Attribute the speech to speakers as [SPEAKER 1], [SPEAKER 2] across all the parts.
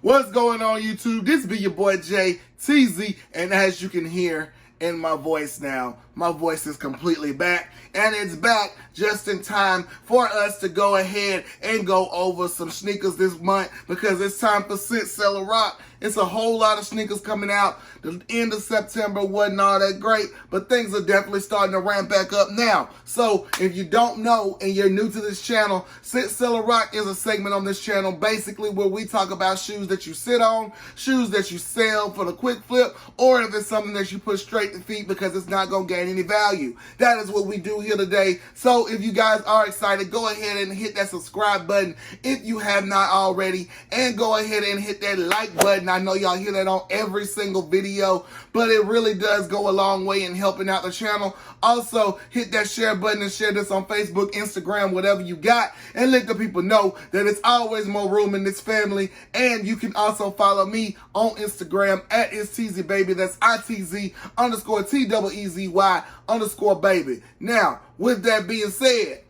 [SPEAKER 1] What's going on, YouTube? This be your boy Jay TZ, and as you can hear in my voice now, my voice is completely back, and it's back just in time for us to go ahead and go over some sneakers this month, because it's time for Sit, Sell, or Rock. It's a whole lot of sneakers coming out. The end of September wasn't all that great, but things are definitely starting to ramp back up now. So if you don't know and you're new to this channel, Sit, Sell, or Rock is a segment on this channel basically where we talk about shoes that you sit on, shoes that you sell for the quick flip, or if it's something that you put straight to feet because it's not going to gain any value. That is what we do here today. So if you guys are excited, go ahead and hit that subscribe button if you have not already, and go ahead and hit that like button. I know y'all hear that on every single video, but it really does go a long way in helping out the channel. Also, hit that share button and share this on Facebook, Instagram, whatever you got, and let the people know that it's always more room in this family. And you can also follow me on Instagram at ItzTZBaby. That's ITZ_TEEZY_baby. Now, with that being said,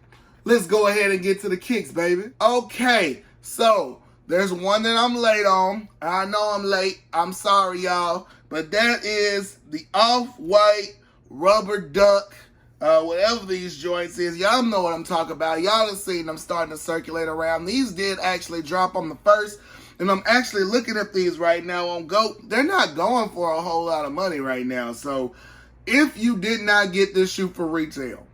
[SPEAKER 1] let's go ahead and get to the kicks, baby. Okay, so there's one that I'm late on. I know I'm late. I'm sorry, y'all. But that is the OffWhite Rubber Duck, whatever these joints is. Y'all know what I'm talking about. Y'all have seen them starting to circulate around. These did actually drop on the 1st. And I'm actually looking at these right now on GOAT. They're not going for a whole lot of money right now. So if you did not get this shoe for retail,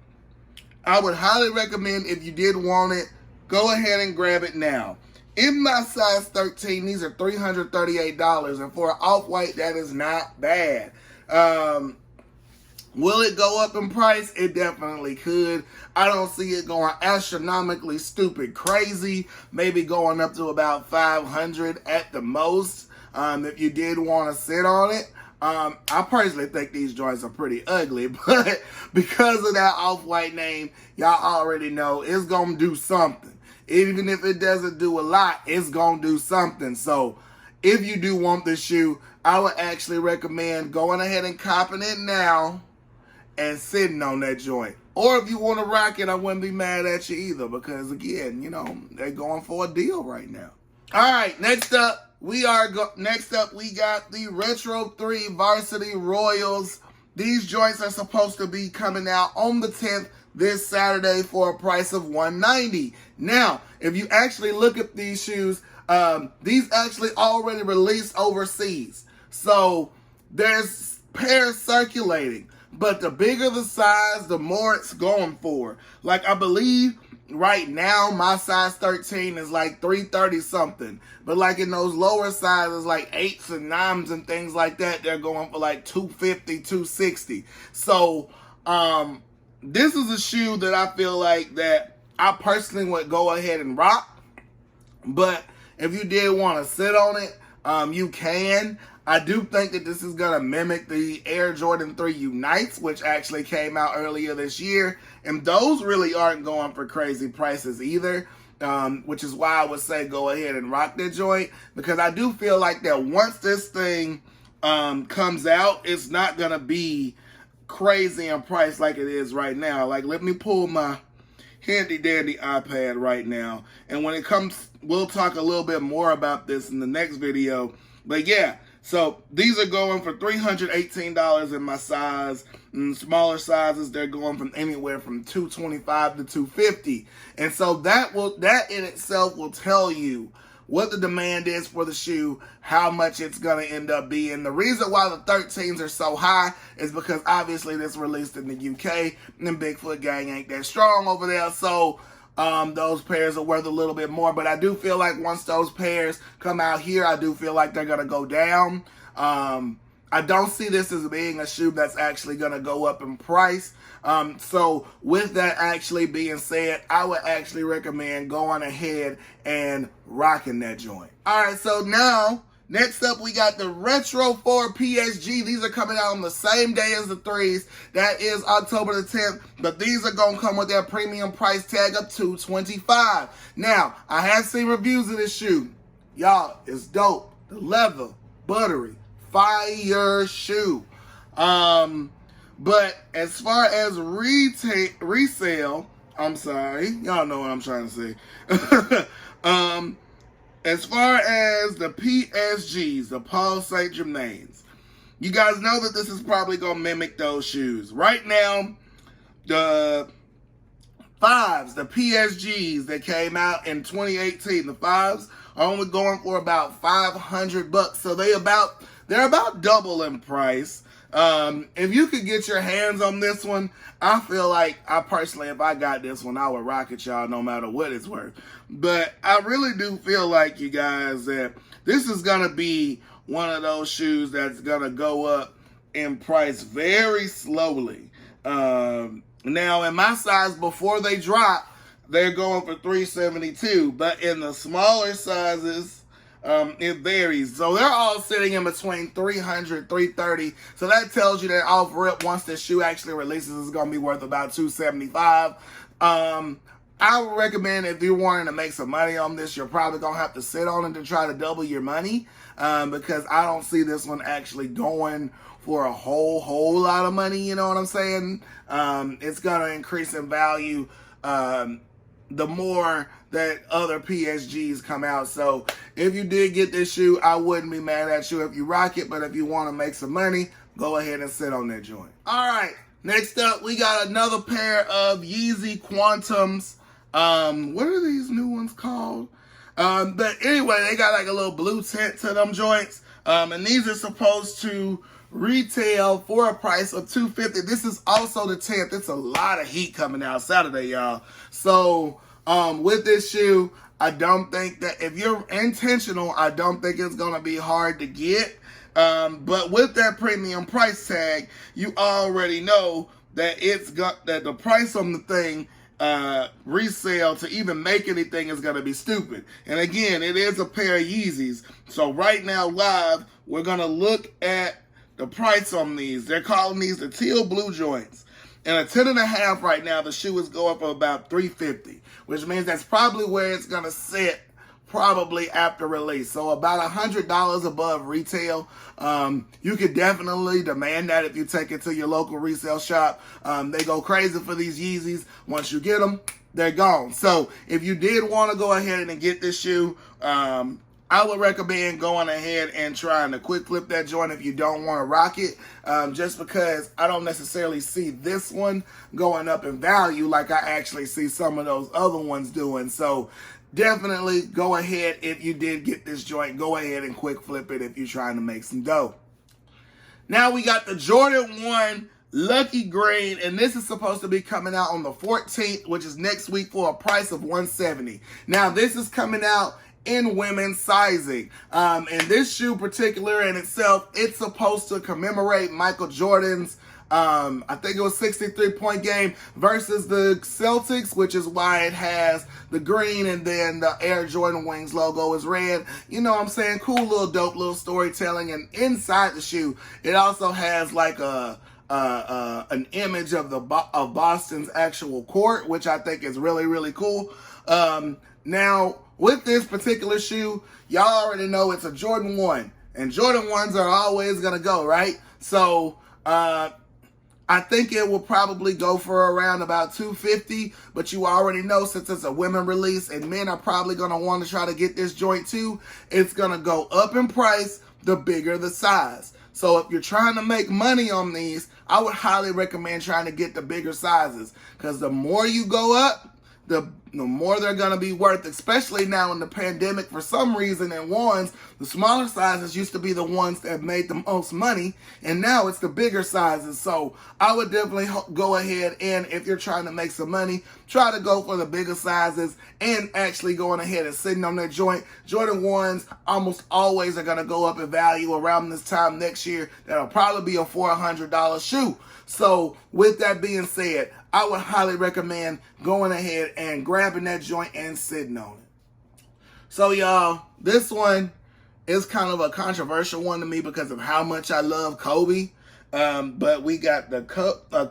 [SPEAKER 1] I would highly recommend, if you did want it, go ahead and grab it now. In my size 13, these are $338, and for an OffWhite, that is not bad. Will it go up in price? It definitely could. I don't see it going astronomically stupid crazy, maybe going up to about $500 at the most, if you did want to sit on it. I personally think these joints are pretty ugly, but because of that OffWhite name, y'all already know it's going to do something. Even if it doesn't do a lot, it's going to do something. So if you do want this shoe, I would actually recommend going ahead and copping it now and sitting on that joint. Or if you want to rock it, I wouldn't be mad at you either, because again, you know, they're going for a deal right now. All right, next up we got the Retro 3 Varsity Royals. These joints are supposed to be coming out on the 10th, this Saturday, for a price of $190. Now, if you actually look at these shoes, these actually already released overseas. So there's pairs circulating, but the bigger the size, the more it's going for. Like, I believe right now my size 13 is like $330 something, but like in those lower sizes, like 8s and 9s and things like that, they're going for like $250, $260. So this is a shoe that I feel like that I personally would go ahead and rock. But if you did want to sit on it, you can. I do think that this is going to mimic the Air Jordan 3 Unites, which actually came out earlier this year. And those really aren't going for crazy prices either, which is why I would say go ahead and rock that joint. Because I do feel like that once this thing comes out, it's not going to be crazy in price like it is right now. Like, let me pull my handy dandy iPad right now, and when it comes, we'll talk a little bit more about this in the next video. But yeah, so these are going for $318 in my size. In smaller sizes, they're going from anywhere from $225 to $250. And so that in itself will tell you what the demand is for the shoe, how much it's going to end up being. The reason why the 13s are so high is because obviously this released in the UK, and Bigfoot gang ain't that strong over there, so those pairs are worth a little bit more. But I do feel like once those pairs come out here, I do feel like they're going to go down. I don't see this as being a shoe that's actually going to go up in price. So with that actually being said, I would actually recommend going ahead and rocking that joint. All right, so now, next up, we got the Retro 4 PSG. These are coming out on the same day as the 3s. That is October the 10th, but these are going to come with their premium price tag of $225. Now, I have seen reviews of this shoe. Y'all, it's dope. The leather, buttery, fire shoe. But as far as resale, I'm sorry, y'all know what I'm trying to say. as far as the PSGs, the Paul Saint Germains, you guys know that this is probably going to mimic those shoes. Right now, the fives, the PSGs that came out in 2018, the fives are only going for about $500. So they're about double in price. If you could get your hands on this one, I feel like if I got this one, I would rock it, y'all, no matter what it's worth. But I really do feel like, you guys, that this is going to be one of those shoes that's going to go up in price very slowly. Now, in my size, before they drop, they're going for $372. But in the smaller sizes, it varies. So they're all sitting in between $300, $330. So that tells you that off rip, once the shoe actually releases, it's going to be worth about $275. I would recommend, if you're wanting to make some money on this, you're probably going to have to sit on it to try to double your money, because I don't see this one actually going for a whole lot of money, you know what I'm saying? It's going to increase in value the more that other PSGs come out. So if you did get this shoe, I wouldn't be mad at you if you rock it, but if you want to make some money, go ahead and sit on that joint. All right, next up, we got another pair of Yeezy Quantums. What are these new ones called? But anyway, they got like a little blue tint to them joints. And these are supposed to retail for a price of $250. This is also the 10th. It's a lot of heat coming out Saturday, y'all. So, with this shoe, I don't think that, if you're intentional, I don't think it's going to be hard to get. But with that premium price tag, you already know that that the price on the thing, resale to even make anything, is going to be stupid. And again, it is a pair of Yeezys. So right now, live, we're going to look at the price on these. They're calling these the teal blue joints. And a 10.5 right now, the shoe is going for about $350, which means that's probably where it's going to sit probably after release. So about $100 above retail. You could definitely demand that if you take it to your local resale shop. They go crazy for these Yeezys. Once you get them, they're gone. So if you did want to go ahead and get this shoe, I would recommend going ahead and trying to quick flip that joint if you don't want to rock it, just because I don't necessarily see this one going up in value like I actually see some of those other ones doing. So definitely go ahead, if you did get this joint, go ahead and quick flip it if you're trying to make some dough. Now we got the Jordan 1 Lucky Green, and this is supposed to be coming out on the 14th, which is next week, for a price of $170. Now this is coming out in women's sizing. And this shoe particular in itself, it's supposed to commemorate Michael Jordan's, I think it was 63-point game versus the Celtics, which is why it has the green and then the Air Jordan Wings logo is red. You know what I'm saying? Cool little dope little storytelling. And inside the shoe, it also has like an image of of Boston's actual court, which I think is really, really cool. Now, with this particular shoe, y'all already know it's a Jordan 1. And Jordan 1s are always going to go, right? So, I think it will probably go for around about $250. But you already know, since it's a women release and men are probably going to want to try to get this joint too, it's going to go up in price the bigger the size. So if you're trying to make money on these, I would highly recommend trying to get the bigger sizes. Because the more you go up, the more they're going to be worth, especially now in the pandemic. For some reason, in ones, the smaller sizes used to be the ones that made the most money, and now it's the bigger sizes. So I would definitely go ahead, and if you're trying to make some money, try to go for the bigger sizes and actually going ahead and sitting on that joint. Jordan 1s almost always are going to go up in value around this time next year. That'll probably be a $400 shoe. So with that being said, I would highly recommend going ahead and grabbing that joint and sitting on it. So y'all, this one is kind of a controversial one to me because of how much I love Kobe. But we got a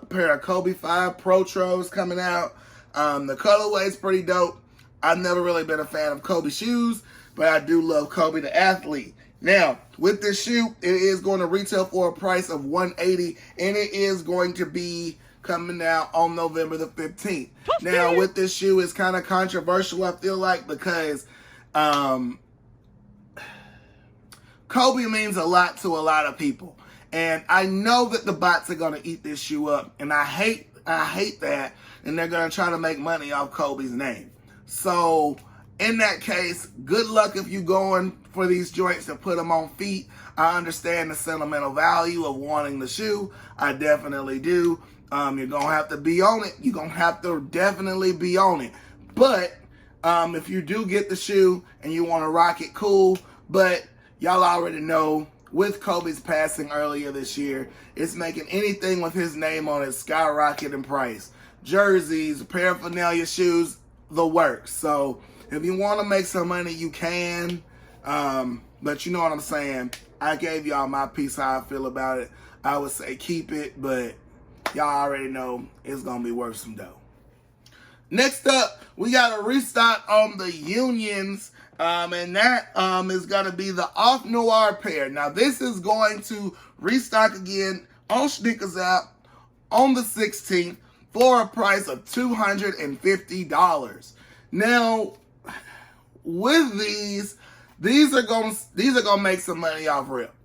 [SPEAKER 1] pair of Kobe 5 Protros coming out. The colorway is pretty dope. I've never really been a fan of Kobe shoes, but I do love Kobe the athlete. Now, with this shoe, it is going to retail for a price of $180, and it is going to be coming out on November the 15th. Now, with this shoe, it's kind of controversial, I feel like, because Kobe means a lot to a lot of people. And I know that the bots are going to eat this shoe up. And I hate that. And they're going to try to make money off Kobe's name. So in that case, good luck if you're going for these joints and put them on feet. I understand the sentimental value of wanting the shoe. I definitely do. You're going to have to be on it. You're going to have to definitely be on it. But if you do get the shoe and you want to rock it, cool. But y'all already know, with Kobe's passing earlier this year, it's making anything with his name on it skyrocket in price. Jerseys, paraphernalia, shoes, the works. So if you want to make some money, you can. But you know what I'm saying. I gave y'all my piece how I feel about it. I would say keep it, but y'all already know it's going to be worth some dough. Next up, we got a restock on the Unions. And that is going to be the Off Noir pair. Now, this is going to restock again on Sneakers app on the 16th for a price of $250. Now, with these are gonna make some money off rip.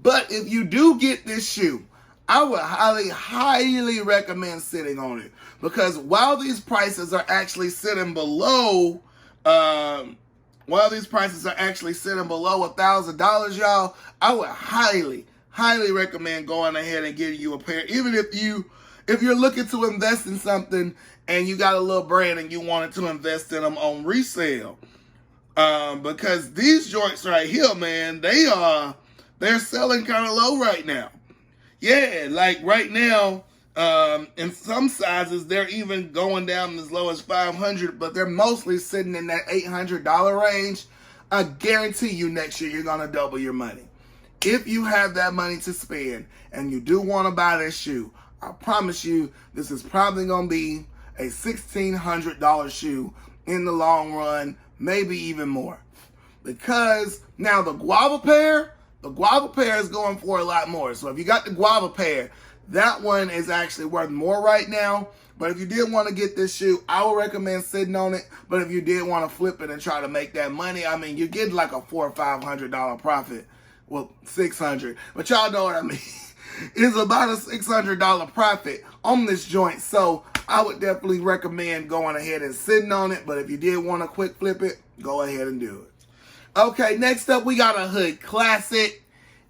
[SPEAKER 1] But if you do get this shoe, I would highly recommend sitting on it, because while these prices are actually sitting below $1,000, y'all, I would highly recommend going ahead and getting you a pair. Even if you're looking to invest in something and you got a little brand and you wanted to invest in them on resale. Because these joints right here, man, they're selling kind of low right now. Yeah, like right now, in some sizes, they're even going down as low as $500, but they're mostly sitting in that $800 range. I guarantee you next year you're going to double your money. If you have that money to spend and you do want to buy this shoe, I promise you this is probably going to be a $1,600 shoe in the long run, maybe even more. Because now the guava pair is going for a lot more. So if you got the guava pair, that one is actually worth more right now. But if you did want to get this shoe, I would recommend sitting on it. But if you did want to flip it and try to make that money, I mean, you're getting like a $400 or $500 profit. Well, $600, but y'all know what I mean. It's about a $600 profit on this joint. So I would definitely recommend going ahead and sitting on it. But if you did want to quick flip it, go ahead and do it. Okay, next up, we got a hood classic,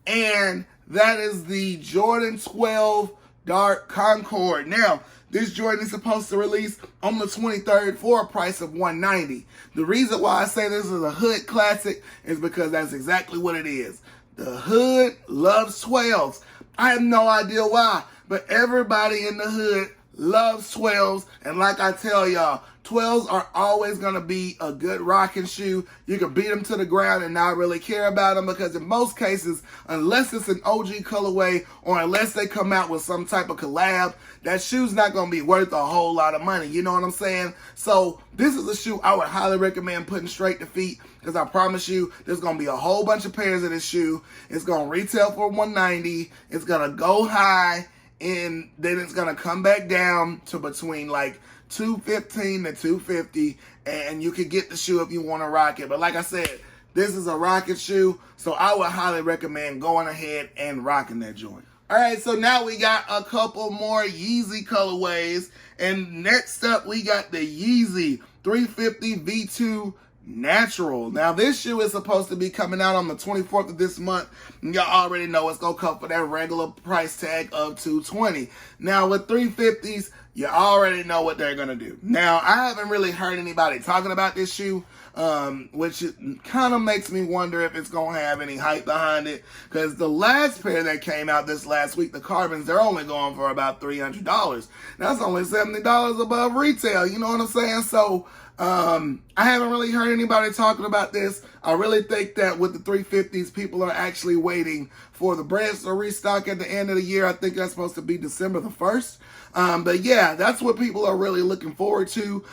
[SPEAKER 1] and that is the Jordan 12 Dark Concord. Now, this Jordan is supposed to release on the 23rd for a price of $190. The reason why I say this is a hood classic is because that's exactly what it is. The hood loves 12s. I have no idea why, but everybody in the hood loves 12s, and like I tell y'all, 12s are always going to be a good rocking shoe. You can beat them to the ground and not really care about them, because in most cases, unless it's an OG colorway or unless they come out with some type of collab, that shoe's not going to be worth a whole lot of money. You know what I'm saying? So this is a shoe I would highly recommend putting straight to feet, because I promise you there's going to be a whole bunch of pairs of this shoe. It's going to retail for $190. It's going to go high, and then it's going to come back down to between like $215 to $250, and you can get the shoe if you want to rock it. But like I said, this is a rocket shoe, so I would highly recommend going ahead and rocking that joint. All right, so now we got a couple more Yeezy colorways, and next up we got the Yeezy 350 V2 Natural. Now this shoe is supposed to be coming out on the 24th of this month, and y'all already know it's gonna come for that regular price tag of $220. Now with 350s, you already know what they're gonna do. Now I haven't really heard anybody talking about this shoe, which kind of makes me wonder if it's gonna have any hype behind it, because the last pair that came out this last week, the Carbons, they're only going for about $300. That's only $70 above retail. You know what I'm saying? So I haven't really heard anybody talking about this. I really think that with the 350s, people are actually waiting for the brands to restock at the end of the year. I think that's supposed to be December the 1st. But yeah, that's what people are really looking forward to.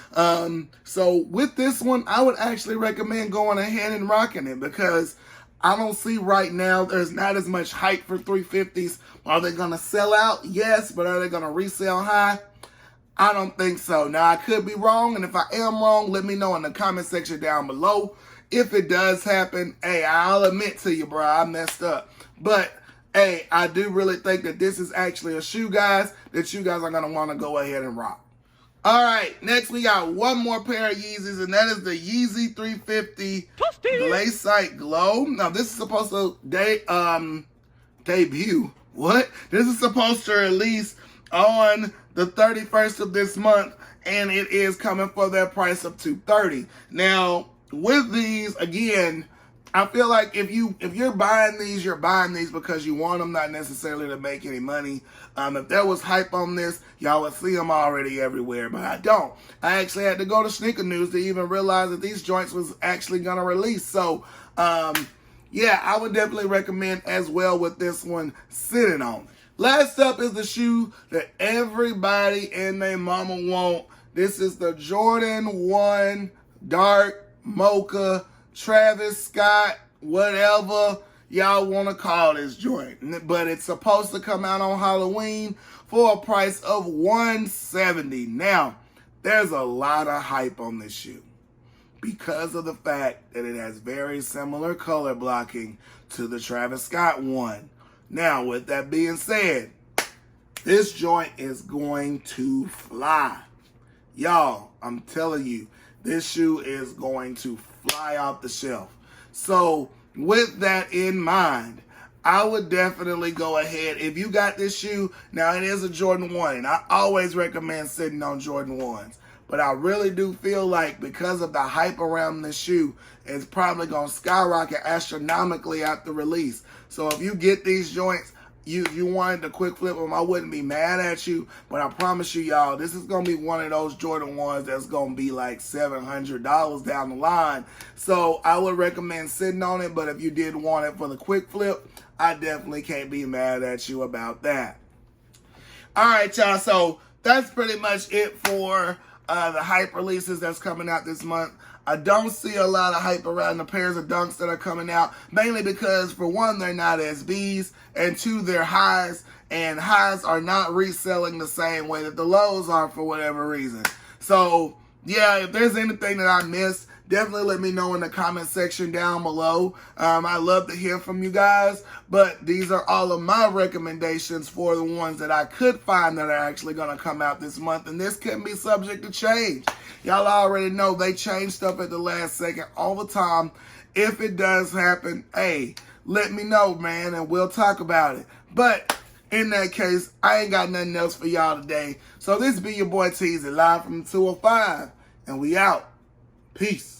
[SPEAKER 1] So with this one, I would actually recommend going ahead and rocking it, because I don't see right now there's not as much hype for 350s. Are they going to sell out? Yes, but are they going to resell high? I don't think so. Now, I could be wrong, and if I am wrong, let me know in the comment section down below. if it does happen, hey, I'll admit to you, bro, I messed up. But hey, I do really think that this is actually a shoe, guys, that you guys are going to want to go ahead and rock. All right, next we got one more pair of Yeezys, and that is the Yeezy 350 Glaciite Glow. Now, this is supposed to debut. What? This is supposed to release on the 31st of this month, and it is coming for their price of $230. Now, with these, again, I feel like if you're buying these, you're buying these because you want them, not necessarily to make any money. If there was hype on this, y'all would see them already everywhere, but I don't. I actually had to go to Sneaker News to even realize that these joints was actually going to release. So, yeah, I would definitely recommend as well with this one sitting on. Last up is the shoe that everybody and their mama want. This is the Jordan 1 Dark Mocha Travis Scott, whatever y'all want to call this joint. But it's supposed to come out on Halloween for a price of $170. Now, there's a lot of hype on this shoe because of the fact that it has very similar color blocking to the Travis Scott one. Now, with that being said, this joint is going to fly. Y'all, I'm telling you, this shoe is going to fly off the shelf. So, with that in mind, I would definitely go ahead. If you got this shoe, now it is a Jordan 1, and I always recommend sitting on Jordan 1s. But I really do feel like because of the hype around this shoe, it's probably going to skyrocket astronomically after release. So if you get these joints, you wanted to quick flip them, I wouldn't be mad at you. But I promise you, y'all, this is going to be one of those Jordan 1s that's going to be like $700 down the line. So I would recommend sitting on it. But if you did want it for the quick flip, I definitely can't be mad at you about that. All right, y'all. So that's pretty much it for the hype releases that's coming out this month. I don't see a lot of hype around the pairs of dunks that are coming out, mainly because, for one, they're not SBs, and two, they're highs, and highs are not reselling the same way that the lows are for whatever reason. So, yeah, if there's anything that I missed, definitely let me know in the comment section down below. I love to hear from you guys, but these are all of my recommendations for the ones that I could find that are actually going to come out this month, and this can be subject to change. Y'all already know they change stuff at the last second all the time. If it does happen, hey, let me know, man, and we'll talk about it. But in that case, I ain't got nothing else for y'all today. So this be your boy Teezy, live from 205, and we out. Peace.